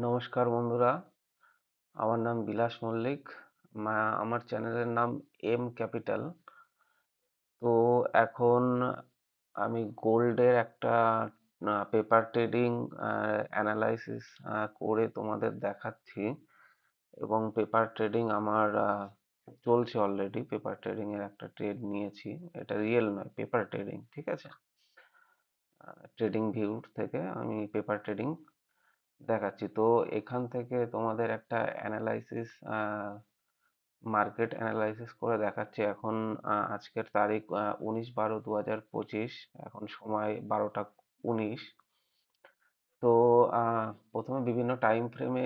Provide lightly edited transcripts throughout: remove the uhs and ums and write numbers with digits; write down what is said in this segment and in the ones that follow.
নমস্কার বন্ধুরা, আমার নাম বিলাস মল্লিক। আমার চ্যানেলের নাম এম ক্যাপিটাল। তো এখন আমি গোল্ডের একটা পেপার ট্রেডিং অ্যানালাইসিস করে তোমাদের দেখাচ্ছি। এবং পেপার ট্রেডিং আমার চলছে অলরেডি। পেপার ট্রেডিং এর একটা ট্রেড নিয়েছি। এটা রিয়েল নয়, পেপার ট্রেডিং, ঠিক আছে। ট্রেডিং ভিউ থেকে আমি পেপার ট্রেডিং দেখাচ্ছি। তো এখান থেকে তোমাদের একটা অ্যানালাইসিস, মার্কেট অ্যানালাইসিস করে দেখাচ্ছি। এখন আজকের তারিখ 19/12/2025। এখন সময় 12টা 19। তো প্রথমে বিভিন্ন টাইম ফ্রেমে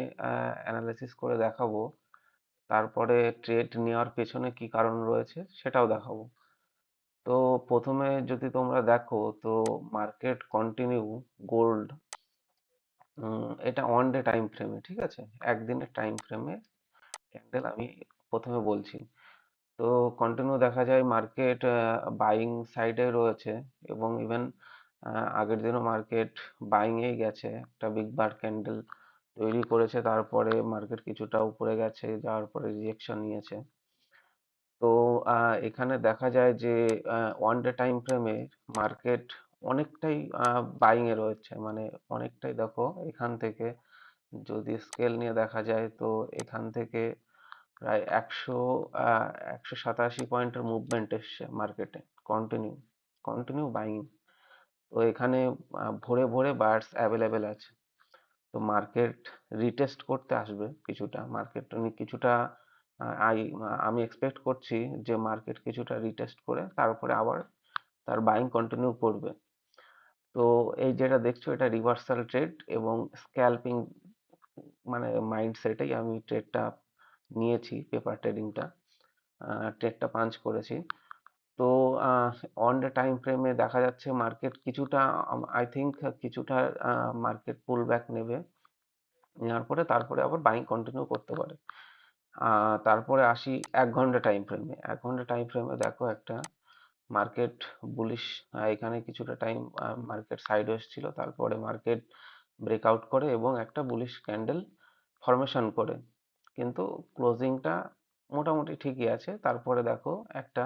অ্যানালাইসিস করে দেখাবো। তারপরে ট্রেড নেওয়ার পেছনে কি কারণ রয়েছে সেটাও দেখাবো। তো প্রথমে যদি তোমরা দেখো, তো মার্কেট কন্টিনিউ গোল্ড, এটা ওয়ান ডে টাইম ফ্রেমে, ঠিক আছে, একদিনের টাইম ফ্রেমে ক্যান্ডেল আমি প্রথমে বলছি। তো কন্টিনিউ দেখা যায় মার্কেট বাইং সাইডে রয়েছে। এবং ইভেন আগের দিনও মার্কেট বাইংয়েই গেছে, একটা বিগ বার ক্যান্ডেল তৈরি করেছে, তারপরে মার্কেট কিছুটা উপরে গেছে, যাওয়ার পরে রিজেকশন নিয়েছে। তো এখানে দেখা যায় যে ওয়ান ডে টাইম ফ্রেমে মার্কেট অনেকটাই বাইং এ রয়েছে, মানে অনেকটাই। দেখো এখান থেকে যদি স্কেল নিয়ে দেখা যায়, তো এখান থেকে প্রায় 187 পয়েন্টের মুভমেন্ট এসছে মার্কেটে। Continue continue buying. তো এখানে ভোরে ভোরে বায়ার্স অ্যাভেলেবেল আছে। তো মার্কেট রিটেস্ট করতে আসবে কিছুটা, মার্কেট কিছুটা আই আমি এক্সপেক্ট করছি যে মার্কেট কিছুটা রিটেস্ট করে তারপরে আবার তার বাইং কন্টিনিউ করবে। তো এই যেটা দেখছো, এটা রিভার্সাল ট্রেড এবং স্ক্যাল্পিং, মানে মাইন্ডসেটেই আমি ট্রেডটা নিয়েছি, পেপার ট্রেডিংটা, ট্রেডটা পাঞ্চ করেছি। তো অন ডে টাইম ফ্রেমে দেখা যাচ্ছে মার্কেট কিছুটা, আই থিঙ্ক কিছুটা মার্কেট পুল ব্যাক নেবে। নেওয়ার পরে তারপরে আবার বাইং কন্টিনিউ করতে পারে। তারপরে আসি 1 ঘন্টা টাইম ফ্রেমে। 1 ঘন্টা টাইম ফ্রেমে দেখো একটা মার্কেট বুলিশ, এখানে কিছুটা টাইম মার্কেট সাইডওয়েজ ছিল, তারপরে মার্কেট ব্রেকআউট করে এবং একটা বুলিশ ক্যান্ডেল ফরমেশন করে, কিন্তু ক্লোজিংটা মোটামুটি ঠিকই আছে। তারপরে দেখো একটা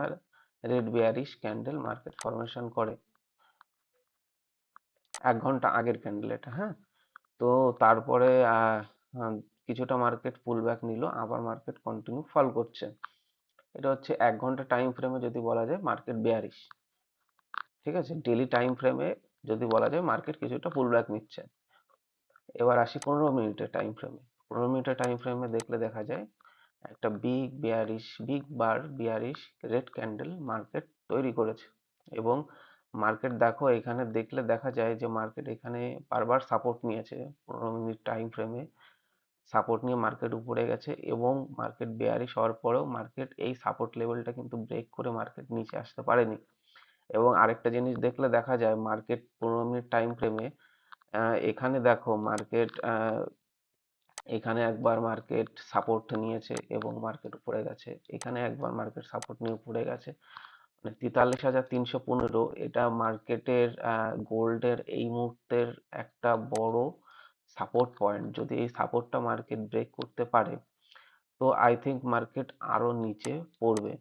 red bearish candle market formation করে 1 ঘন্টা আগের ক্যান্ডেল এটা, হ্যাঁ। তো তারপরে আহ, কিছুটা মার্কেট পুল ব্যাক নিল, আবার মার্কেট কন্টিনিউ ফল করছে। এটা হচ্ছে 1 ঘন্টা টাইম ফ্রেমে যদি বলা যায় মার্কেট বেয়ারিশ, ঠিক আছে। ডেলি টাইম ফ্রেমে যদি বলা যায় মার্কেট কিছুটা পুল ব্যাক নিচ্ছে। এবার আসি 15 মিনিটের টাইম ফ্রেমে। 15 মিনিটের টাইম ফ্রেমে দেখলে দেখা যায় একটা বিগ বার বিয়ারিশ রেড ক্যান্ডেল মার্কেট তৈরি করেছে। এবং মার্কেট দেখো এখানে দেখলে দেখা যায় যে মার্কেট এখানে বারবার সাপোর্ট নিয়েছে। 15 মিনিট টাইম ফ্রেমে সাপোর্ট নিয়ে মার্কেট উপরে গেছে, এবং মার্কেট বেয়ারিশ হওয়ার পরেও মার্কেট এই সাপোর্ট লেভেলটা কিন্তু ব্রেক করে মার্কেট নিচে আসতে পারেনি। এবং আরেকটা জিনিস দেখলে দেখা যায় মার্কেট 15 মিনিট টাইম ফ্রেমে এখানে দেখো মার্কেট এখানে একবার মার্কেট সাপোর্ট নিয়েছে এবং মার্কেট উপরে গেছে, এখানে একবার মার্কেট সাপোর্ট নিয়ে উপরে গেছে। মানে 43,315, এটা মার্কেটের গোল্ডের এই মুহূর্তের একটা বড় সাপোর্ট পয়েন্ট। যদি এই সাপোর্টটা মার্কেট ব্রেক করতে পারে, তো আই থিঙ্ক মার্কেট আরো নিচে পড়বে,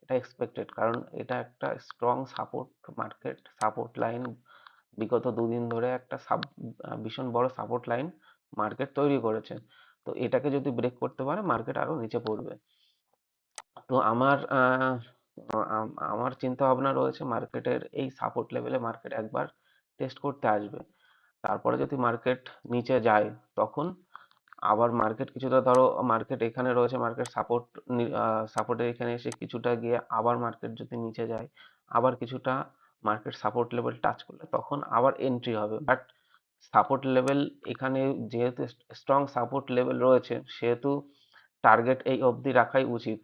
এটা এক্সপেক্টেড। কারণ এটা একটা strong support, market support line বিগত দুদিন ধরে একটা ভীষণ বড় সাপোর্ট লাইন মার্কেট তৈরি করেছে। তো এটাকে যদি ব্রেক করতে পারে মার্কেট আরো নিচে পড়বে। তো আমার চিন্তা ভাবনা রয়েছে মার্কেটের এই সাপোর্ট লেভেলে মার্কেট একবার টেস্ট করতে আসবে। তারপরে যদি মার্কেট নিচে যায়, তখন আবার মার্কেট কিছুটা, ধরো মার্কেট এখানে রয়েছে, মার্কেট সাপোর্টের এখানে এসে কিছুটা গিয়ে আবার মার্কেট যদি নিচে যায়, আবার কিছুটা মার্কেট সাপোর্ট লেভেল টাচ করলে তখন আবার এন্ট্রি হবে। বাট সাপোর্ট লেভেল এখানে যেহেতু স্ট্রং সাপোর্ট লেভেল রয়েছে, সেহেতু টার্গেট এই অবধি রাখাই উচিত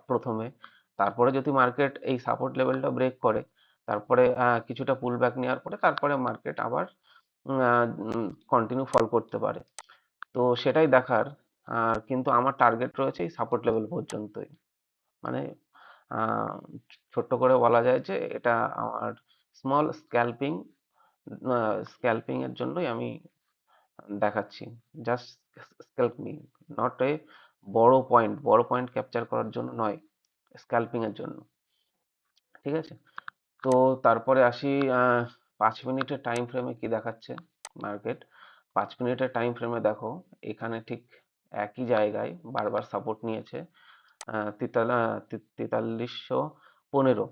প্রথমে। তারপরে যদি মার্কেট এই সাপোর্ট লেভেলটা ব্রেক করে, তারপরে কিছুটা পুল ব্যাক নেওয়ার পরে তারপরে মার্কেট আবার কন্টিনিউ ফল করতে পারে। তো সেটাই দেখার। কিন্তু আমার টার্গেট রয়েছে এই সাপোর্ট লেভেল পর্যন্তই। মানে আহ, ছোট্ট করে বলা যায় যে এটা আমার স্মল স্ক্যাল্পিং এর জন্যই আমি দেখাচ্ছি। Just scalp me, not a বড় পয়েন্ট ক্যাপচার করার জন্য নয়, স্ক্যাল্পিং এর জন্য। ঠিক আছে? তো তারপরে আসি 5 মিনিটের টাইম ফ্রেমে কি দেখাচ্ছে মার্কেট। 5 মিনিটের টাইম ফ্রেমে দেখো, এখানে ঠিক একই জায়গায় বারবার সাপোর্ট নিয়েছে। 4315,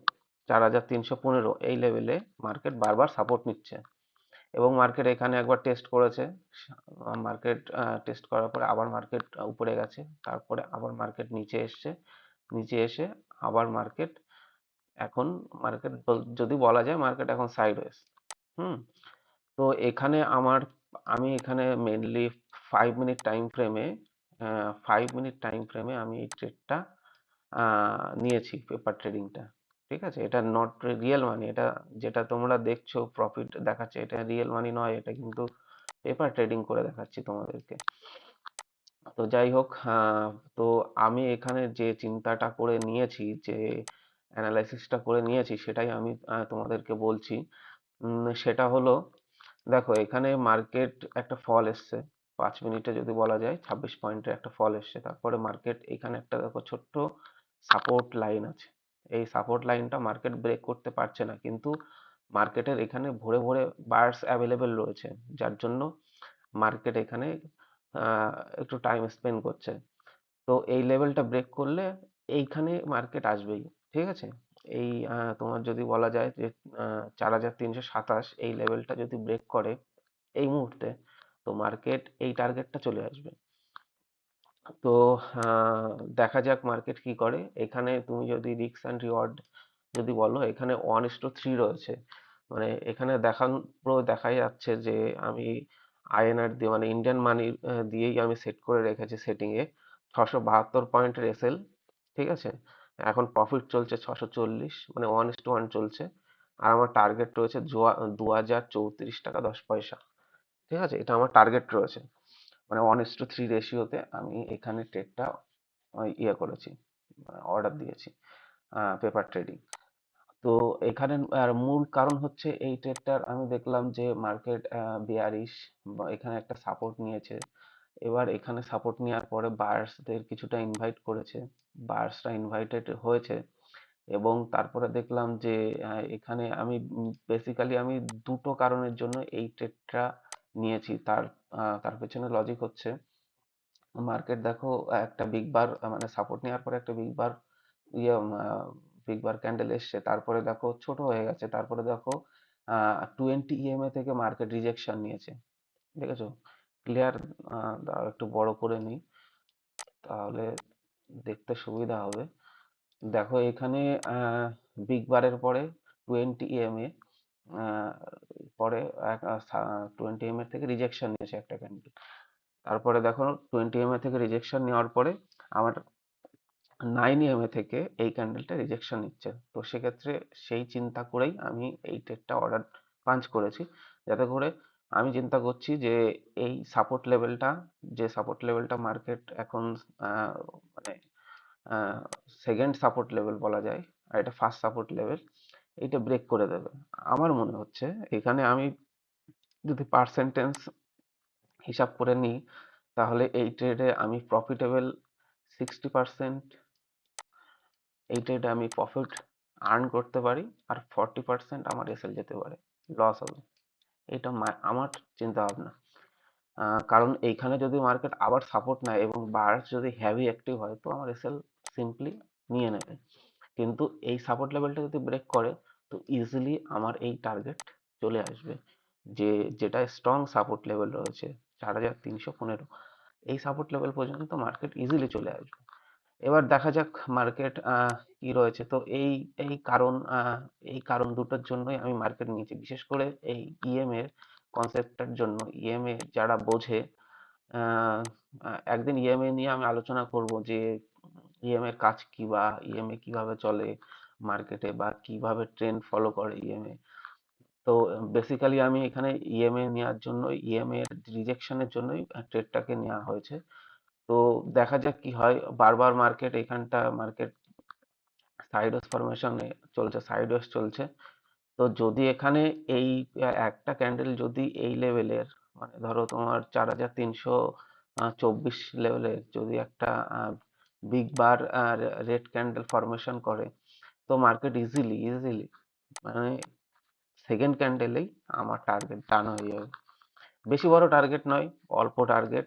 4315 এই লেভেলে মার্কেট বারবার সাপোর্ট নিচ্ছে, এবং মার্কেট এখানে একবার টেস্ট করেছে। মার্কেট টেস্ট করার পরে আবার মার্কেট উপরে গেছে, তারপরে আবার মার্কেট নিচে এসছে, নিচে এসে আবার মার্কেট এখন, যদি বলা যায় মার্কেট এখন সাইডওয়েজ। হুম। তো এখানে আমি এখানে মেনলি 5 মিনিট টাইম ফ্রেমে, 5 মিনিট টাইম ফ্রেমে আমি এই ট্রেডটা নিয়েছি, পেপার ট্রেডিংটা। ঠিক আছে? এটা নট রিয়েল মানি, এটা যেটা তোমরা দেখছো প্রফিট দেখাচ্ছে, এটা রিয়েল মানি নয়, এটা কিন্তু পেপার ট্রেডিং করে দেখাচ্ছি তোমাদেরকে। তো যাই হোক, তো আমি এখানে যে চিন্তাটা করে নিয়েছি, যে অ্যানালাইসিসটা করে নিয়েছি, সেটাই আমি তোমাদেরকে বলছি। সেটা হলো, দেখো এখানে মার্কেট একটা ফল এসছে, 5 মিনিটে যদি বলা যায় 26 পয়েন্টের একটা ফল এসছে। তারপরে মার্কেট এখানে একটা দেখো ছোট্ট সাপোর্ট লাইন আছে, এই সাপোর্ট লাইনটা মার্কেট ব্রেক করতে পারছে না, কিন্তু মার্কেটের এখানে ভরে ভরে বায়ার্স অ্যাভেলেবেল রয়েছে, যার জন্য মার্কেট এখানে একটু টাইম স্পেন্ড করছে। তো এই লেভেলটা ব্রেক করলে এইখানে মার্কেট আসবেই। ঠিক আছে? এই তোমার যদি বলা যায় যে 4327 এই লেভেলটা যদি ব্রেক করে এই মুহূর্তে, তো মার্কেট এই টার্গেটটা চলে আসবে। তো দেখা যাক মার্কেট কি করে। এখানে তুমি যদি রিস্ক অ্যান্ড রিওয়ার্ড যদি বলো, এখানে 1:3 রয়েছে। মানে এখানে পুরো দেখাই যাচ্ছে যে আমি আইএনআর দিয়ে, মানে ইন্ডিয়ান মানি দিয়েই আমি সেট করে রেখেছি সেটিং এ 672 পয়েন্টের এসএল। ঠিক আছে? এখন প্রফিট চলছে 640, মানে 1:1 চলছে। আর আমার টার্গেট রয়েছে 2034 টাকা 10 পয়সা। ঠিক আছে? এটা আমার টার্গেট রয়েছে, মানে 1:3 রেশিওতে আমি এখানে ট্রেডটা ইয়ে করেছি, অর্ডার দিয়েছি, পেপার ট্রেডিং। তো এখানে মূল কারণ হচ্ছে এই ট্রেডটার আমি দেখলাম যে মার্কেট বেয়ারিশ, এখানে একটা সাপোর্ট নিয়েছে। এবার এখানে সাপোর্ট নেওয়ার পরে বায়ার্সদের কিছুটা ইনভাইট করেছে, বায়ার্সরা ইনভাইটেড হয়েছে, এবং তারপরে দেখলাম যে এখানে আমি বেসিক্যালি আমি দুটো কারণের জন্য এই ট্রেডটা নিয়েছি। তার পেছনে লজিক হচ্ছে, মার্কেট দেখো একটা বিগ বার, মানে সাপোর্ট নেওয়ার পরে একটা ইয়ে বিগ বার ক্যান্ডেল এসছে, তারপরে দেখো ছোট হয়ে গেছে, তারপরে দেখো 20 EMA থেকে মার্কেট রিজেকশন নিয়েছে। দেখেছো? ক্লিয়ার? দাঁড়াও একটু বড় করে নিই, তাহলে দেখতে সুবিধা হবে। দেখো এখানে বিগ বারের পরে 20 EMA, পরে 20 EMA থেকে রিজেকশন নিয়েছে একটা ক্যান্ডেল। তারপরে দেখো 20 EMA থেকে রিজেকশন নেওয়ার পরে আমার 9 EMA থেকে এই ক্যান্ডেলটা রিজেকশন নিচ্ছে। তো সেক্ষেত্রে সেই চিন্তা করেই আমি এই ট্রেডটা অর্ডার পাঞ্চ করেছি, যাতে করে আমি চিন্তা করছি যে এই সাপোর্ট লেভেলটা, যে সাপোর্ট লেভেলটা মার্কেট এখন আহ, মানে সেকেন্ড সাপোর্ট লেভেল বলা যায়, আর এটা ফার্স্ট সাপোর্ট লেভেল, এইটা ব্রেক করে দেবে। আমার মনে হচ্ছে এখানে আমি যদি পার্সেন্টেজ হিসাব করে নিই, তাহলে এই ট্রেডে আমি প্রফিটেবল 60%, এই ট্রেডে আমি প্রফিট আর্ন করতে পারি, আর 40% আমার এসএল যেতে পারে, লস হবে। এটা আমার চিন্তা ভাবনা। কারণ এইখানে যদি মার্কেট আবার সাপোর্ট নেয় এবং বায়ার্স যদি হেভি অ্যাক্টিভ হয়, তো আমার এসএল সিম্পলি নিয়ে নেবে। কিন্তু এই সাপোর্ট লেভেলটা যদি ব্রেক করে, তো ইজিলি আমার এই টার্গেট চলে আসবে, যেটা স্ট্রং সাপোর্ট লেভেল রয়েছে 4315, এই সাপোর্ট লেভেল পর্যন্ত মার্কেট ইজিলি চলে আসবে। এবার দেখা যাক মার্কেট কি রয়েছে। তো এই কারণ দুটোর জন্যই আমি মার্কেট নিয়েছি, বিশেষ করে এই ইএমএ কনসেপ্টটার জন্য। ইএমএ যারা বোঝে, আহ, একদিন ইএমএ নিয়ে আমি আলোচনা করব যে ইএমএ এর কাজ কি, বা ইএমএ কিভাবে চলে মার্কেটে, বা কিভাবে ট্রেন্ড ফলো করে ইএমএ। তো বেসিক্যালি আমি এখানে ইএমএ নেওয়ার জন্য, ইএমএ রিজেকশনের জন্যই ট্রেডটাকে নেওয়া হয়েছে। তো দেখা যাক কি হয়। বারবার মার্কেট সাইডওয়েজ ফরমেশনে চলছে, সাইডওয়েজ চলছে। তো যদি এখানে এই একটা ক্যান্ডেল যদি এই লেভেলের মানে ধরো তোমার 4324 লেভেলের যদি একটা বিগ বার রেড ক্যান্ডেল ফরমেশন করে, তো মার্কেট ইজিলি ইজিলি মানে সেকেন্ড ক্যান্ডেলেই আমার টার্গেট ডান হয়ে যাবে। বেশি বড় টার্গেট নয়, অল্প টার্গেট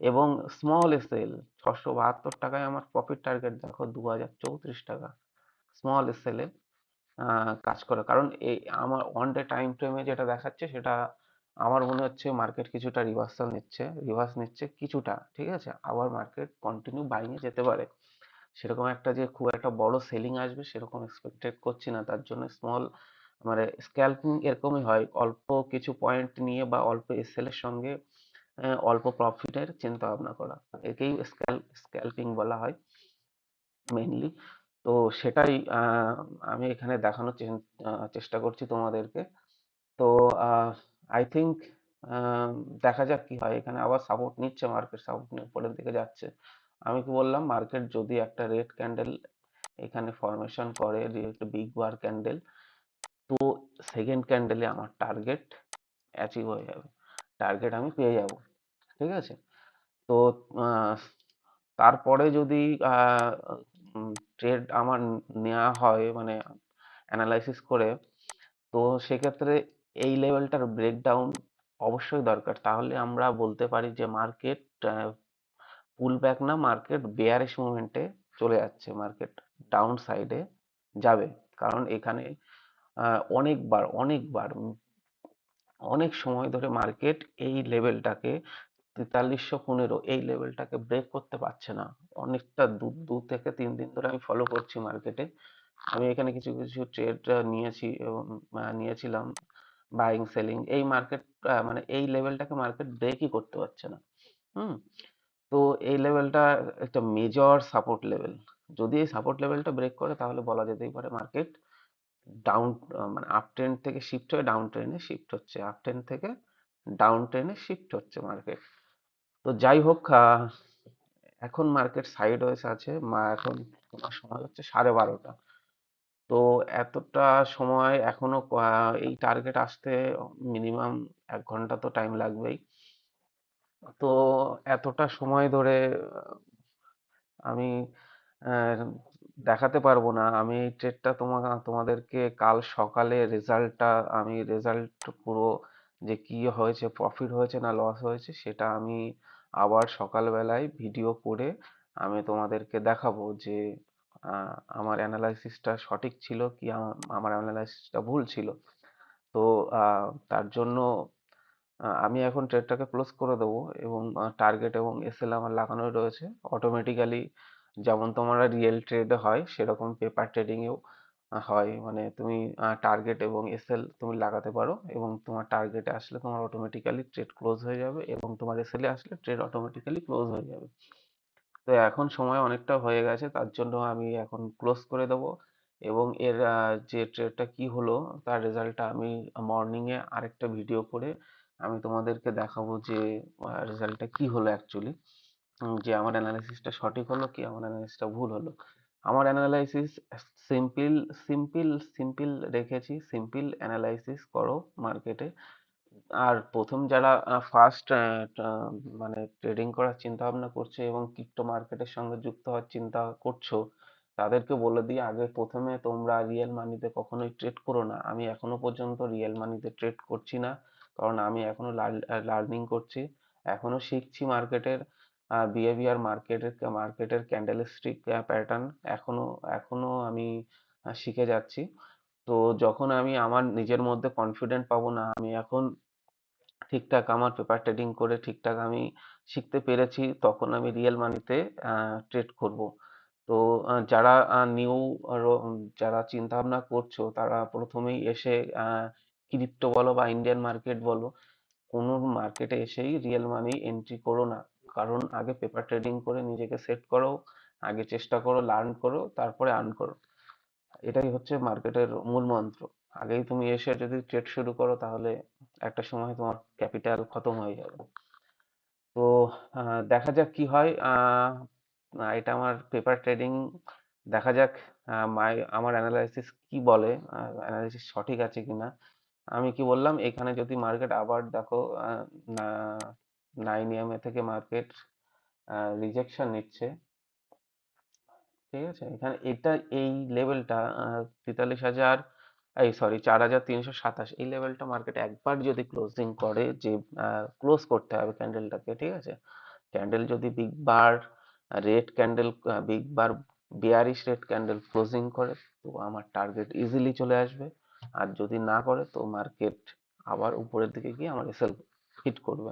এবং স্মল এসএল। 672 টাকায় আমার প্রফিট টার্গেট দেখো 2034 টাকা। স্মল এসএল এ কাজ করে, কারণ এই আমার ওয়ান ডে টাইম ফ্রেমে যেটা দেখাচ্ছে সেটা আমার মনে হচ্ছে মার্কেট কিছুটা রিভার্স নিচ্ছে কিছুটা, ঠিক আছে, আবার মার্কেট কন্টিনিউ বাইং এ যেতে পারে। সেরকম একটা যে খুব একটা বড় সেলিং আসবে সেরকম এক্সপেক্টেড করছি না, তার জন্য স্মল মানে স্ক্যাল্পিং এরকমই হয়, অল্প কিছু পয়েন্ট নিয়ে বা অল্প এসএল এর সঙ্গে অল্প প্রফিটের চিন্তা ভাবনা করা, একেই স্ক্যাল্পিং বলা হয় মেইনলি। তো সেটাই আমি এখানে দেখানোর চেষ্টা করছি তোমাদেরকে। তো আই থিঙ্ক দেখা যাক কি হয়, এখানে আবার সাপোর্ট নিচ্ছে মার্কেট, সাপোর্ট নিয়ে উপরের দিকে যাচ্ছে। আমি কি বললাম, মার্কেট যদি একটা রেড ক্যান্ডেল এখানে ফরমেশন করে, একটা বিগ বার ক্যান্ডেল, তো সেকেন্ড ক্যান্ডেলে আমার টার্গেট অ্যাচিভ হয়ে যাবে, টার্গেট আমি পেয়ে যাব, ঠিক আছে। তো আহ, তারপরে যদি ট্রেড আমার নেওয়া হয় মানে অ্যানালাইসিস করে, তো সেক্ষেত্রে এই লেভেলটার ব্রেকডাউন অবশ্যই দরকার, তাহলে আমরা বলতে পারি যে মার্কেট পুল ব্যাক না, মার্কেট বেয়ারিশ মুভমেন্টে চলে যাচ্ছে, মার্কেট ডাউন সাইডে যাবে। কারণ এখানে অনেকবার অনেক সময় ধরে মার্কেট এই লেভেলটাকে 4315 এই লেভেলটাকে ব্রেক করতে পারছে না। অনেকটা দু থেকে 3 দিন ধরে আমি ফলো করছি মার্কেটে। আমি এখানে কিছু কিছু ট্রেড নিয়েছি এবং নিয়েছিলাম বাইং সেলিং, এই মার্কেট মানে এই লেভেলটাকে মার্কেট ব্রেকই করতে পারছে না। হুম। তো এই লেভেলটা একটা মেজর সাপোর্ট লেভেল, যদি এই সাপোর্ট লেভেলটা ব্রেক করে তাহলে বলা যেতেই পারে মার্কেট ডাউন মানে আপ ট্রেন্ড থেকে শিফট হয়ে ডাউন ট্রেন্ডে শিফট হচ্ছে, আপ ট্রেন্ড থেকে ডাউন ট্রেন্ডে শিফট হচ্ছে মার্কেট। তো যাই হোক, এখন মার্কেট সাইড ওয়েজ আছে, এখন তোমার সময় হচ্ছে 12:30। তো এতটা সময় এখনো এই টার্গেট আসতে মিনিমাম 1 ঘন্টা তো টাইম লাগবেই। তো এতটা সময় ধরে আমি আহ, দেখাতে পারবো না। আমি এই ট্রেডটা তোমাদেরকে কাল সকালে রেজাল্টটা, আমি রেজাল্ট পুরো যে কি হয়েছে, প্রফিট হয়েছে না লস হয়েছে, সেটা আমি আবার সকালবেলায় ভিডিও করে আমি তোমাদেরকে দেখাবো যে আমার অ্যানালাইসিসটা সঠিক ছিল কি আমার অ্যানালাইসিসটা ভুল ছিল। তো তার জন্য আমি এখন ট্রেডটাকে ক্লোজ করে দেবো এবং টার্গেট এবং এসএল আমার লাগানোই রয়েছে অটোমেটিক্যালি। যেমন তোমার রিয়েল ট্রেডে হয় সেরকম পেপার ট্রেডিং এও হয়, মানে তুমি টার্গেট এবং এসএল তুমি লাগাতে পারো এবং তোমার টার্গেটে আসলে তোমার অটোমেটিক্যালি ট্রেড ক্লোজ হয়ে যাবে এবং তোমার এসএল এ আসলে ট্রেড অটোমেটিক্যালি ক্লোজ হয়ে যাবে। তো এখন সময় অনেকটা হয়ে গেছে, তার জন্য আমি এখন ক্লোজ করে দেবো এবং এর যে ট্রেডটা কি হলো তার রেজাল্টটা আমি মর্নিং এ আরেকটা ভিডিও করে আমি তোমাদেরকে দেখাবো যে রেজাল্টটা কি হলো অ্যাকচুয়ালি, যে আমার অ্যানালাইসিসটা সঠিক হলো কি আমার অ্যানালাইসিসটা ভুল হলো। আমার অ্যানালাইসিস সিম্পল সিম্পল রেখেছি, সিম্পল অ্যানালাইসিস করো মার্কেটে। আর প্রথম যারা ফার্স্ট মানে ট্রেডিং করার চিন্তা ভাবনা করছে এবং ক্রিপ্টো মার্কেটের সঙ্গে যুক্ত হওয়ার চিন্তা করছো, তাদেরকে বলে দিই আগে প্রথমে তোমরা রিয়েল মানিতে কখনোই ট্রেড করো না। আমি এখনো পর্যন্ত রিয়েল মানিতে ট্রেড করছি না, কারণ আমি এখনো লার্নিং করছি, এখনো শিখছি মার্কেটের বিহেভিয়ার, মার্কেটের ক্যান্ডেলস্টিক প্যাটার্ন, এখনো এখনো আমি শিখে যাচ্ছি। তো যখন আমি আমার নিজের মধ্যে কনফিডেন্ট পাবো না, আমি এখন ঠিকঠাক আমার পেপার ট্রেডিং করে ঠিকঠাক আমি শিখতে পেরেছি, তখন আমি রিয়েল মানিতে ট্রেড করব। তো যারা নিউ যারা চিন্তা ভাবনা করছো তারা প্রথমেই এসে ক্রিপ্টো বলো বা ইন্ডিয়ান মার্কেট বলো, কোনো মার্কেটে এসেই রিয়েল মানি এন্ট্রি করো না। কারণ আগে পেপার ট্রেডিং করে নিজেকে সেট করো, আগে চেষ্টা করো, লার্ন করো, তারপরে আর্ন করো। এটাই হচ্ছে মার্কেটের মূল মন্ত্র। আগেই তুমি এসে যদি ট্রেড শুরু করো তাহলে একটা সময় তোমার ক্যাপিটাল খতম হয়ে যাবে। তো দেখা যাক কি হয়। এটা আমার পেপার ট্রেডিং, দেখা যাক আমার অ্যানালাইসিস কি বলে, অ্যানালাইসিস সঠিক আছে কিনা। আমি কি বললাম, এখানে যদি মার্কেট আবার দেখো 9 EMA থেকে মার্কেট রিজেকশন নিচ্ছে, ঠিক আছে, এখানে এটা এই লেভেলটা 43,000, এই সরি 4,327, এই লেভেলটা মার্কেট একবার যদি ক্লোজিং করে, যে ক্লোজ করতে হবে ক্যান্ডেলটাকে, ঠিক আছে, ক্যান্ডেল যদি বিগ বার রেড ক্যান্ডেল, বিগ বার বিয়ারিশ রেড ক্যান্ডেল ক্লোজিং করে, তো আমার টার্গেট ইজিলি চলে আসবে। আর যদি না করে তো মার্কেট আবার উপরের দিকে গিয়ে আমার এসএল হিট করবে।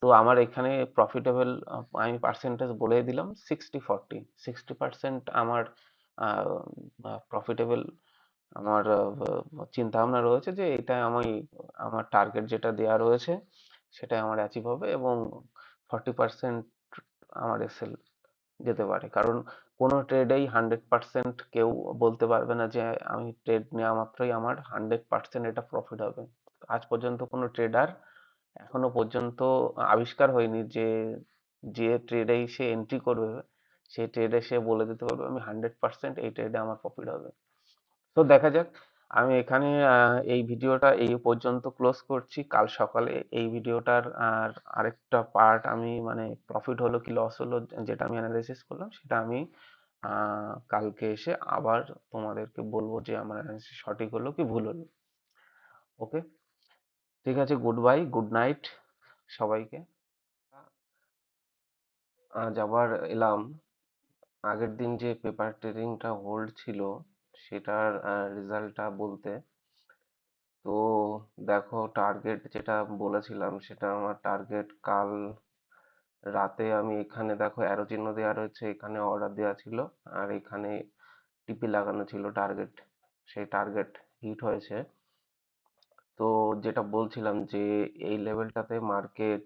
তো আমার এখানে প্রফিটেবল, আমি পার্সেন্টেজ বলে দিলাম 60-40, 60% আমার প্রফিটেবল, আমার চিন্তা ভাবনা রয়েছে যে এটা আমি, আমার টার্গেট যেটা দেওয়া রয়েছে সেটাই আমার অ্যাচিভ হবে, এবং 40% আমার এসএল যেতে পারে। কারণ কোনো ট্রেডেই 100% কেউ বলতে পারবে না যে আমি ট্রেড নেওয়া মাত্রই আমার 100% এটা প্রফিট হবে। আজ পর্যন্ত কোনো ট্রেডার এখনো পর্যন্ত আবিষ্কার হয়নি যে যে ট্রেডেই সে এন্ট্রি করবে সেই ট্রেডে সে বলে দিতে পারবে আমি 100% এই ট্রেডে আমার প্রফিট হবে। তো দেখা যাক। আমি এখানে এই ভিডিওটা এই পর্যন্ত ক্লোজ করছি। কাল সকালে এই ভিডিওটার আর আরেকটা পার্ট, আমি মানে প্রফিট হলো কি লস হলো যেটা আমি অ্যানালাইসিস করলাম, সেটা আমি কালকে এসে আবার তোমাদেরকে বলবো যে আমার অ্যানালাইসিস সঠিক হলো কি ভুল হলো। ওকে, ঠিক আছে, গুড বাই, গুড নাইট সবাইকে। আজ আবার এলাম আগের দিন যে পেপার ট্রেডিংটা হোল্ড ছিল সেটার রেজাল্টটা বলতে। তো দেখো, টার্গেট যেটা বলেছিলাম সেটা আমার টার্গেট কাল রাতে, আমি এখানে দেখো অ্যারো চিহ্ন দেওয়া রয়েছে, এখানে অর্ডার দেওয়া ছিল, আর এখানে টিপি লাগানো ছিল টার্গেট, সেই টার্গেট হিট হয়েছে। তো যেটা বলছিলাম যে এই লেভেলটাতে মার্কেট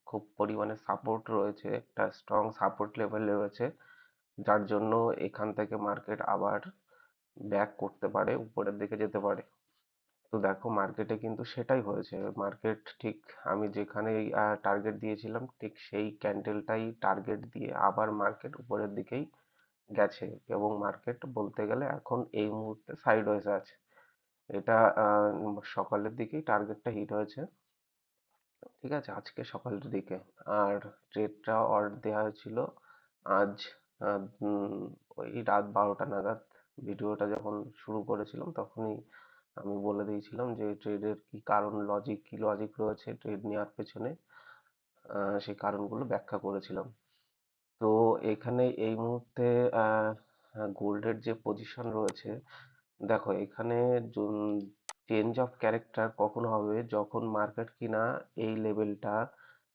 খুব পরিমাণে সাপোর্ট রয়েছে, একটা স্ট্রং সাপোর্ট লেভেল রয়েছে, যার জন্য এখান থেকে মার্কেট আবার ব্যাক করতে পারে, উপরের দিকে যেতে পারে। তো দেখো মার্কেটে কিন্তু সেটাই হয়েছে, মার্কেট ঠিক আমি যেখানে টার্গেট দিয়েছিলাম ঠিক সেই ক্যান্ডেলটাই টার্গেট দিয়ে আবার মার্কেট উপরের দিকেই গেছে, এবং মার্কেট বলতে গেলে এখন এই মুহূর্তে সাইডওয়েজ আছে। এটা সকালের দিকেই টার্গেটটা হিট হয়েছে, ঠিক আছে, আজকে সকালের দিকে। আর ট্রেডটা অর্ডার দেওয়া হয়েছিল আজ ওই রাত 12টা নাগাদ। ভিডিওটা যখন শুরু করেছিলাম তখনই আমি বলে দিয়েছিলাম যে ট্রেডের কি কারণ, লজিক কি লজিক রয়েছে ট্রেড নেওয়ার পেছনে, সেই কারণগুলো ব্যাখ্যা করেছিলাম। তো এখানে এই মুহূর্তে গোল্ডের যে পজিশন রয়েছে, দেখো এখানে চেঞ্জ অফ ক্যারেক্টার কখন হবে, যখন মার্কেট কিনা এই লেভেলটা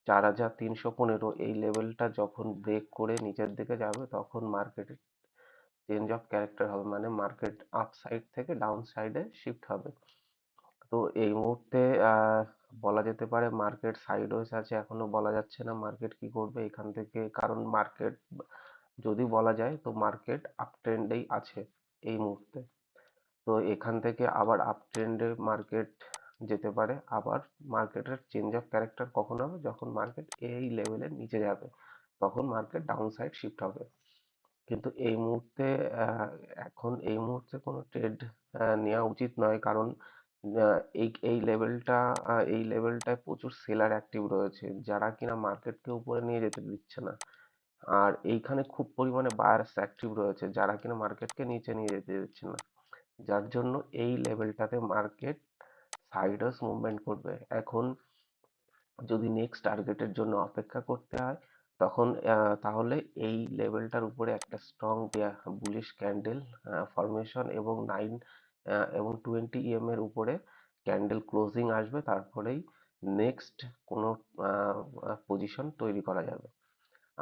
4,315, এই লেভেলটা যখন ব্রেক করে নিচের দিকে যাবে তখন মার্কেটে চেঞ্জ অফ ক্যারেক্টার হবে, মানে মার্কেট আপ সাইড থেকে ডাউন সাইডে শিফট হবে। তো এই মুহূর্তে আহ, বলা যেতে পারে মার্কেট সাইডওয়েজ আছে, এখনো বলা যাচ্ছে না মার্কেট কি করবে এখান থেকে, কারণ মার্কেট যদি বলা যায় তো মার্কেট আপ ট্রেন্ডেই আছে এই মুহূর্তে। তো এখান থেকে আবার আপ ট্রেন্ডে মার্কেট যেতে পারে, আবার মার্কেটের চেঞ্জ অফ ক্যারেক্টার কখন হবে, যখন মার্কেট এই লেভেলের নিচে যাবে তখন মার্কেট ডাউন সাইড শিফট হবে। কিন্তু এই মুহূর্তে আহ, এখন এই মুহূর্তে কোনো ট্রেড নেওয়া উচিত নয়, কারণ এই এই লেভেলটা, এই লেভেলটায় প্রচুর সেলার অ্যাক্টিভ রয়েছে যারা কিনা মার্কেটকে উপরে নিয়ে যেতে দিচ্ছে না। আর এইখানে খুব পরিমাণে বায়ার্স অ্যাক্টিভ রয়েছে যারা কিনা মার্কেটকে নিচে নিয়ে যেতে দিচ্ছে না, যার জন্য এই লেভেলটাতে মার্কেট সাইডওয়েজ মুভমেন্ট করবে। এখন যদি নেক্সট টার্গেটের জন্য অপেক্ষা করতে হয় তখন তাহলে এই লেভেলটার উপরে একটা স্ট্রং বুলিশ ক্যান্ডেল ফরমেশন এবং 20 EM এর উপরে ক্যান্ডেল ক্লোজিং আসবে, তারপরেই নেক্সট কোনো পজিশন তৈরি করা যাবে।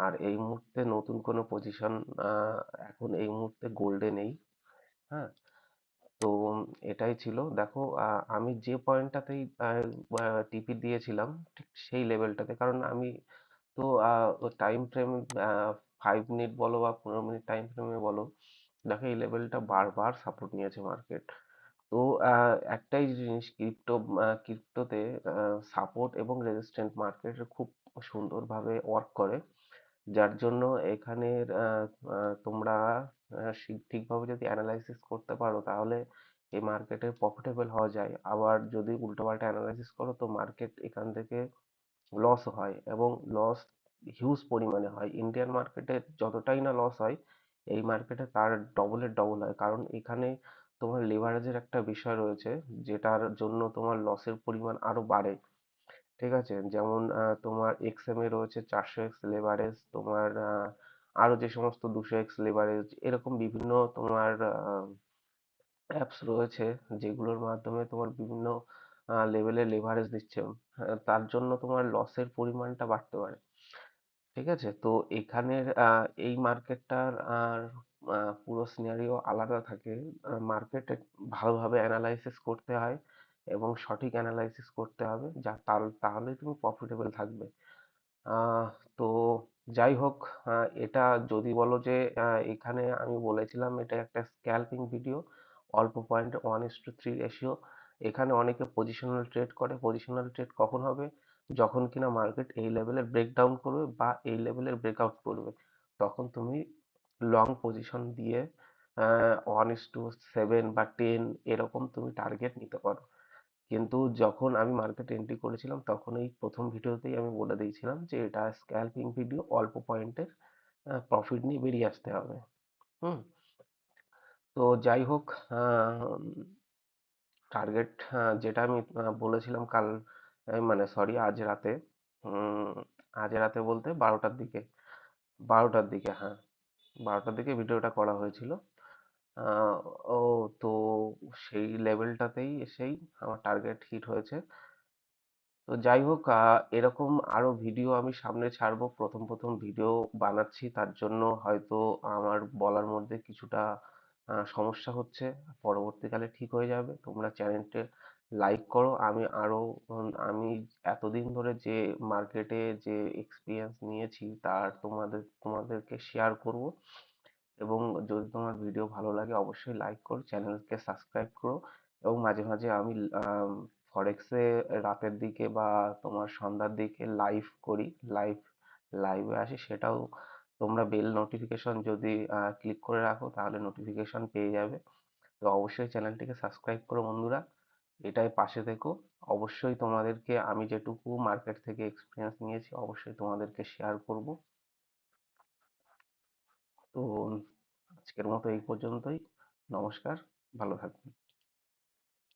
আর এই মুহূর্তে নতুন কোনো পজিশন এখন এই মুহূর্তে গোল্ডে নেই। হ্যাঁ, তো এটাই ছিল। দেখো আমি যে পয়েন্টটাতেই টিপি দিয়েছিলাম ঠিক সেই লেভেলটাতে, কারণ আমি তো টাইম ফ্রেম 5 মিনিট বলো বা 15 মিনিট টাইম ফ্রেমে বলো, দেখো এই লেভেলটা বারবার সাপোর্ট নিয়েছে মার্কেট। তো একটাই জিনিস, ক্রিপ্টোতে সাপোর্ট এবং রেজিস্ট্যান্ট মার্কেট খুব সুন্দরভাবে ওয়ার্ক করে, যার জন্য এখানের তোমরা ঠিকভাবে যদি অ্যানালাইসিস করতে পারো তাহলে এই মার্কেটে প্রফিটেবল হওয়া যায়, আবার যদি উল্টোপাল্টা অ্যানালাইসিস করো তো মার্কেট এখান থেকে লস হয়, এবং লস হিউজ পরিমাণে হয়। ইন্ডিয়ান মার্কেটে যতটাই না লস হয়, এই মার্কেটে তার ডবলের ডবল হয়, কারণ এখানে তোমার লেভারেজের একটা বিষয় রয়েছে, যেটার জন্য তোমার লসের পরিমাণ আরো বাড়ে। ঠিক আছে, যেমন তোমার এক্সএম এ রয়েছে 400x লেভারেজ, তোমার আরো যে সমস্ত 200x লেভারেজ, এরকম বিভিন্ন তোমার অ্যাপস রয়েছে যেগুলোর মাধ্যমে তোমার বিভিন্ন লেভেলের লেভারেজ দিচ্ছে। তার জন্য তোমার লসের পরিমাণটা বাড়তে পারে। ঠিক আছে, তো এখানের এই মার্কেটটার আর পুরো সিনারিও আলাদা থাকে। মার্কেটে ভালোভাবে অ্যানালাইসিস করতে হয় এবং সঠিক অ্যানালাইসিস করতে হবে, যা তাহলে তুমি প্রফিটেবল থাকবে। আহ, তো যাই হোক, এটা যদি বলো যে এখানে আমি বলেছিলাম এটা একটা স্ক্যাল্পিং ভিডিও, অল্প পয়েন্টে 1:3 রেশিও। এখানে অনেকে পজিশনাল ট্রেড করে। পজিশনাল ট্রেড কখন হবে? যখন কিনা মার্কেট এই লেভেলের ব্রেকডাউন করবে বা এই লেভেলের ব্রেকআউট করবে, তখন তুমি লং পজিশন দিয়ে 1:7 বা 10 এরকম তুমি টার্গেট নিতে পারো। কিন্তু যখন আমি মার্কেটে এন্ট্রি করেছিলাম তখন এই প্রথম ভিডিওতেই আমি বলে দিয়েছিলাম যে এটা স্ক্যাল্পিং ভিডিও, অল্প পয়েন্টের প্রফিট নিয়ে বেরিয়ে আসতে হবে। হুম। তো যাই হোক, টার্গেট যেটা আমি বলেছিলাম কাল, মানে সরি, আজ রাতে, উম, আজ রাতে বলতে 12টার দিকে, 12টার দিকে, হ্যাঁ, 12টার দিকে ভিডিওটা করা হয়েছিল। আহ, ও, তো সেই লেভেলটাতেই এসেই আমার টার্গেট হিট হয়েছে। তো যাই হোক, এরকম আরো ভিডিও আমি সামনে ছাড়বো। প্রথম প্রথম ভিডিও বানাচ্ছি, তার জন্য হয়তো আমার বলার মধ্যে কিছুটা সমস্যা হচ্ছে। পরবর্তীকালে ঠিক হয়ে যাবে। তোমরা চ্যানেলটা লাইক করো। আমি আরো আমি এতদিন ধরে যে মার্কেটে যে এক্সপিরিয়েন্স নিয়েছি তার তোমাদেরকে শেয়ার করব। এবং যদি তোমার ভিডিও ভালো লাগে অবশ্যই লাইক করো, চ্যানেলকে সাবস্ক্রাইব করো। এবং মাঝে মাঝে আমি ফরেক্সে রাতের দিকে বা তোমার সন্ধ্যার দিকে লাইভ করি, লাইভ লাইভে আসি, সেটাও তোমরা বেল নোটিফিকেশন যদি ক্লিক করে রাখো তাহলে নোটিফিকেশন পেয়ে যাবে। তো অবশ্যই চ্যানেলটিকে সাবস্ক্রাইব করো বন্ধুরা, এটাই পাশে থেকো। অবশ্যই তোমাদেরকে আমি যেটুকু মার্কেট থেকে এক্সপিরিয়েন্স নিয়েছি অবশ্যই তোমাদেরকে শেয়ার করব। তো আজকের মতো এই পর্যন্তই। নমস্কার, ভালো থাকবেন।